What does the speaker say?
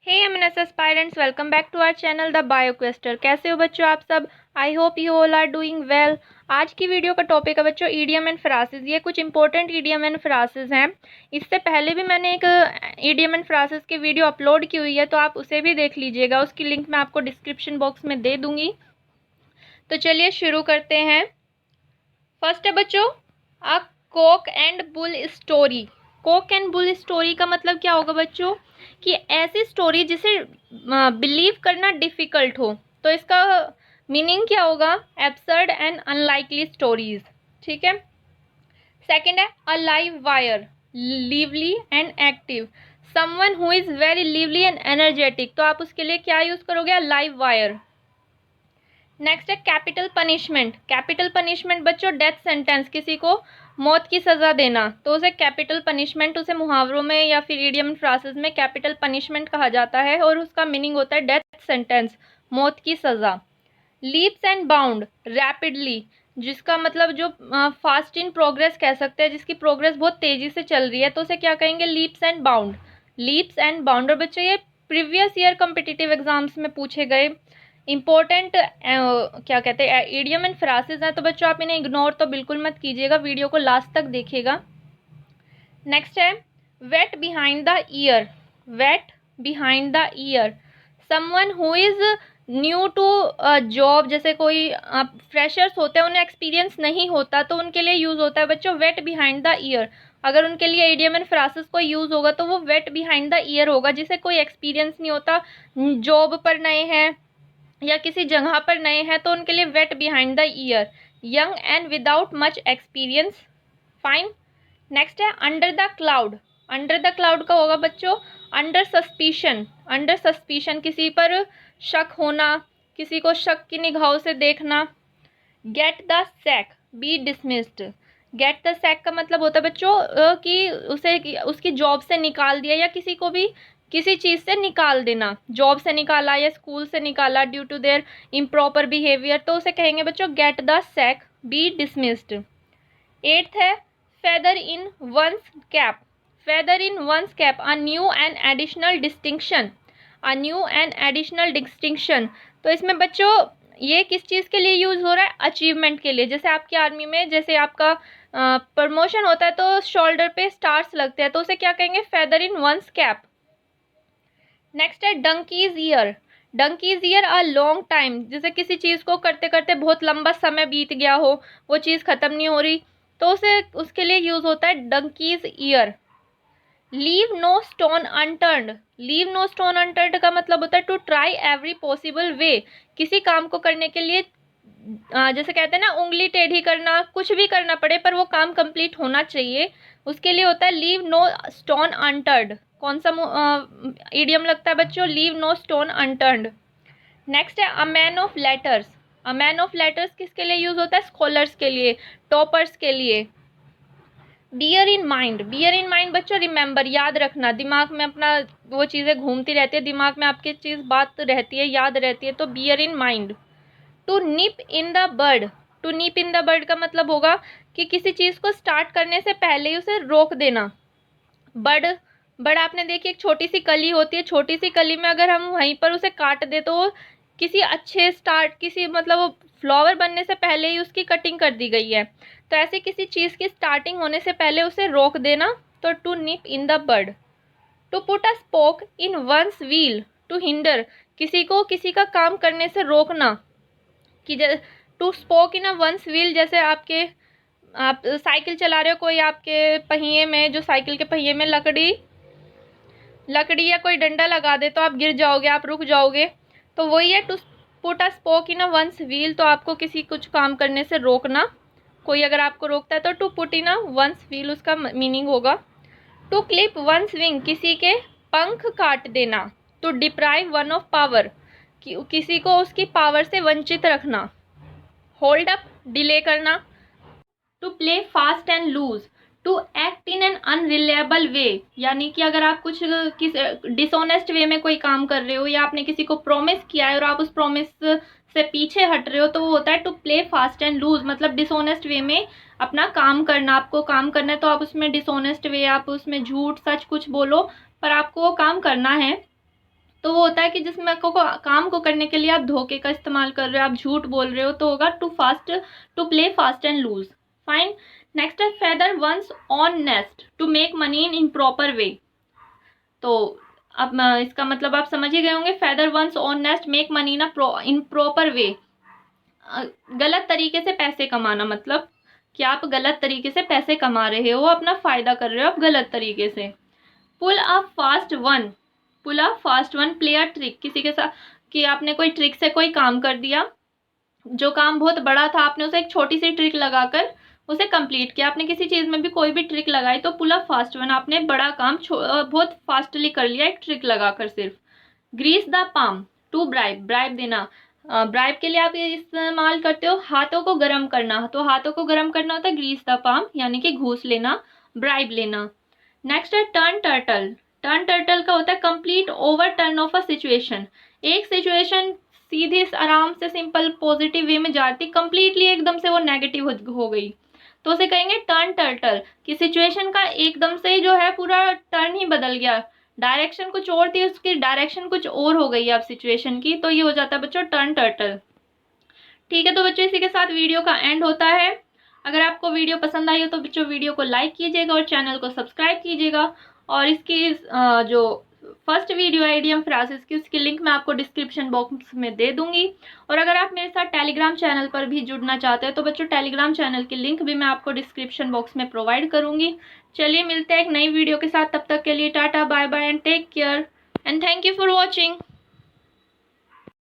Hey MNS aspirants, welcome back to our channel the Bioquester. कैसे हो बच्चों आप सब? I hope you all are doing well. आज की वीडियो का टॉपिक है बच्चों ईडियम एंड फ्रासेस। ये कुछ इंपॉर्टेंट ईडियम एंड फ्रासेस हैं। इससे पहले भी मैंने एक ईडियम एंड फ्रासेस की वीडियो अपलोड की हुई है, तो आप उसे भी देख लीजिएगा। उसकी लिंक मैं आपको डिस्क्रिप्शन बॉक्स में दे दूंगी। तो चलिए शुरू करते हैं। फर्स्ट है बच्चों a cock and bull story. Cock and bull story का मतलब क्या होगा बच्चों कि ऐसी स्टोरी जिसे बिलीव करना डिफिकल्ट हो। तो इसका मीनिंग क्या होगा? Absurd and unlikely stories. ठीक है। सेकंड है a live wire, lively and active. Someone who is very lively and energetic. तो आप उसके लिए क्या यूज करोगे? Live wire. नेक्स्ट है कैपिटल पनिशमेंट। कैपिटल पनिशमेंट बच्चों डेथ सेंटेंस, किसी को मौत की सजा देना, तो उसे कैपिटल पनिशमेंट, उसे मुहावरों में या फिर इडियम फ्रासेस में कैपिटल पनिशमेंट कहा जाता है और उसका मीनिंग होता है डेथ सेंटेंस, मौत की सजा। लीप्स एंड बाउंड, रैपिडली, जिसका मतलब जो फास्ट इन प्रोग्रेस कह सकते हैं, जिसकी प्रोग्रेस बहुत तेजी से चल रही है, तो उसे क्या कहेंगे? Leaps and bound. Leaps and bound. और बच्चों ये प्रीवियस ईयर कॉम्पिटिटिव एग्जाम्स में पूछे गए इंपॉर्टेंट क्या कहते हैं इडियम एंड फ्रासेस हैं। तो बच्चों आप इन्हें इग्नोर तो बिल्कुल मत कीजिएगा, वीडियो को लास्ट तक देखिएगा। नेक्स्ट है wet behind the ear. Wet behind the ear, someone who is new to job, जैसे कोई फ्रेशर्स होते हैं, उन्हें एक्सपीरियंस नहीं होता, तो उनके लिए यूज होता है बच्चों वेट बिहाइंड द ईयर। अगर उनके लिए इडियम एंड फ्रासेस को यूज होगा तो वो वेट बिहाइंड द ईयर होगा, जिसे कोई एक्सपीरियंस नहीं होता, जॉब पर नए हैं या किसी जगह पर नए हैं, तो उनके लिए wet behind the ear. Young and without much experience. Fine. Next है under the cloud. Under the cloud का होगा बच्चों अंडर सस्पिशन। अंडर सस्पिशन, किसी पर शक होना, किसी को शक की निगाहों से देखना। Get the sack, be dismissed. Get the sack का मतलब होता है बच्चों कि उसे उसकी जॉब से निकाल दिया या किसी को भी किसी चीज से निकाल देना, जॉब से निकाला या स्कूल से निकाला due to their improper behaviour, तो उसे कहेंगे बच्चों get the sack, be dismissed. Eighth है feather in one's cap. Feather in one's cap, a new and additional distinction. A new and additional distinction, तो इसमें बच्चों ये किस चीज़ के लिए यूज हो रहा है? अचीवमेंट के लिए। जैसे आपकी आर्मी में जैसे आपका प्रमोशन होता है तो शोल्डर पे स्टार्स लगते हैं, तो उसे क्या कहेंगे? Feather in one's cap. Next है donkey's year. Donkey's year a long time, जैसे किसी चीज़ को करते करते बहुत लंबा समय बीत गया हो, वो चीज़ खत्म नहीं हो रही, तो उसे उसके लिए यूज होता है donkey's ear. Leave no stone unturned. Leave no stone unturned का मतलब होता है to try every possible way. किसी काम को करने के लिए जैसे कहते हैं ना उंगली टेढ़ी करना, कुछ भी करना पड़े पर वो काम कंप्लीट होना चाहिए, उसके लिए होता है लीव नो स्टोन अनटर्न्ड। कौन सा इडियम लगता है बच्चों? Leave no stone unturned. Next है a man of letters. A man of letters किसके लिए यूज होता है? स्कॉलर्स के लिए, टॉपर्स के लिए। Bear in mind. Bear in mind बच्चों रिमेंबर, याद रखना, दिमाग में अपना वो चीज़ें घूमती रहती है, दिमाग में आपकी चीज़ बात रहती है, याद रहती है, तो bear in mind. To nip in the bird. To nip in the bird का मतलब होगा कि किसी चीज़ को स्टार्ट करने से पहले ही उसे रोक देना। बर्ड, बर्ड आपने देखी एक छोटी सी कली होती है, छोटी सी कली में अगर हम वहीं पर उसे काट दे तो वो किसी अच्छे स्टार्ट, किसी मतलब वो फ्लावर बनने से पहले ही उसकी कटिंग कर दी गई है, तो ऐसे किसी चीज़ की स्टार्टिंग होने से पहले उसे रोक देना, तो to nip in the bird. To put a spoke in one's wheel, to hinder, किसी को किसी का काम करने से रोकना, कि to spoke in a one's wheel, जैसे आपके आप साइकिल चला रहे हो, कोई आपके पहिए में, जो साइकिल के पहिए में लकड़ी लकड़ी या कोई डंडा लगा दे तो आप गिर जाओगे, आप रुक जाओगे, तो वही है to put a spoke in a one's wheel, तो आपको किसी कुछ काम करने से रोकना, कोई अगर आपको रोकता है तो to put in a one's wheel उसका मीनिंग होगा। टू क्लिप वंस विंग, किसी के पंख काट देना। To deprive one of power, किसी को उसकी पावर से वंचित रखना। होल्ड अप, डिले करना। To play fast and loose, to act in an unreliable way, यानी कि अगर आप कुछ किस डिसऑनेस्ट वे में कोई काम कर रहे हो या आपने किसी को प्रॉमिस किया है और आप उस प्रॉमिस से पीछे हट रहे हो, तो वो होता है to play fast and loose, मतलब डिसऑनेस्ट वे में अपना काम करना। आपको काम करना है तो आप उसमें डिसऑनेस्ट वे, आप उसमें झूठ सच कुछ बोलो पर आपको वो काम करना है। तो वो होता है कि जिसमें काम को करने के लिए आप धोखे का इस्तेमाल कर रहे हो, आप झूठ बोल रहे हो, तो होगा to play fast and loose. Fine. Next है feather one's own nest to make money in improper way. तो अब इसका मतलब आप समझ ही गए होंगे, feather one's own nest make money in proper way, गलत तरीके से पैसे कमाना, मतलब कि आप गलत तरीके से पैसे कमा रहे हो, अपना फायदा कर रहे हो आप गलत तरीके से। Pull a fast one, pull a fast one, play a trick, किसी के साथ कि आपने कोई ट्रिक से कोई काम कर दिया, जो काम बहुत बड़ा था आपने उसे एक छोटी सी ट्रिक लगाकर उसे कंप्लीट किया। आपने किसी चीज में भी कोई भी ट्रिक लगाई तो पुल अ फास्ट वन, आपने बड़ा काम बहुत फास्टली कर लिया एक ट्रिक लगाकर सिर्फ। Grease the palm, to bribe, bribe देना, ब्राइब के लिए आप ये इस्तेमाल करते हो हाथों को गर्म करना, तो हाथों को गर्म करना होता है ग्रीस द पाम, यानी कि घूस लेना, ब्राइब लेना। नेक्स्ट है टर्न टर्टल, टर्न टर्टल का होता है complete over turn of a situation, एक सिचुएशन सीधी आराम से सिंपल पॉजिटिव वे में जाती, कंप्लीटली एकदम से वो नेगेटिव हो गई, तो उसे कहेंगे टर्न टर्टल, कि सिचुएशन का एकदम से जो है पूरा टर्न ही बदल गया, डायरेक्शन कुछ और थी उसकी डायरेक्शन कुछ और हो गई अब सिचुएशन की, तो ये हो जाता है बच्चों टर्न टर्टल। ठीक है, तो बच्चों इसी के साथ वीडियो का एंड होता है। अगर आपको वीडियो पसंद आई हो तो बच्चों वीडियो को लाइक कीजिएगा और चैनल को सब्सक्राइब कीजिएगा, और इसकी जो फर्स्ट वीडियो है इडियम फ्रासेस की, उसकी लिंक मैं आपको डिस्क्रिप्शन बॉक्स में दे दूंगी। और अगर आप मेरे साथ टेलीग्राम चैनल पर भी जुड़ना चाहते हैं तो बच्चों टेलीग्राम चैनल की लिंक भी मैं आपको डिस्क्रिप्शन बॉक्स में प्रोवाइड करूंगी। चलिए मिलते हैं एक नई वीडियो के साथ, तब तक के लिए tata bye bye and take care and thank you for watching.